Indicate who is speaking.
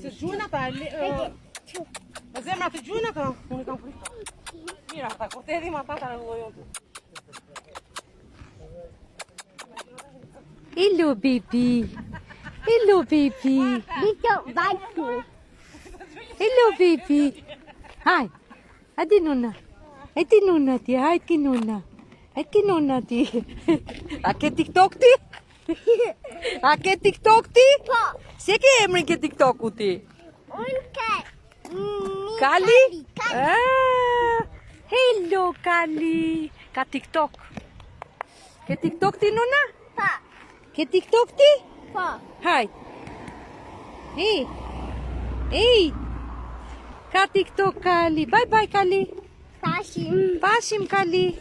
Speaker 1: Se gjujnë ata, e zemra të gjujnë ata, unë i kam frikë. Mira ata, kur të edhim ata të rëllojon të.
Speaker 2: Hello baby. Hello baby. Hello baby. Hai. Hadi nonna. Hadi nonna ti, hadi nonna. Hadi nonna ti. A ke TikTok ti? A ke TikTok ti?
Speaker 3: Po.
Speaker 2: Se ke emrin ke TikToku ti?
Speaker 3: Unë
Speaker 2: Kali? Ah, hello Kali. Ka TikTok. Ke TikTok ti nonna?
Speaker 3: Pa.
Speaker 2: Ke TikTok ti?
Speaker 3: Po.
Speaker 2: Hai. Hey. Hey. Ka TikTok Kali. Bye bye Kali.
Speaker 3: Tashim.
Speaker 2: Pashim Kali.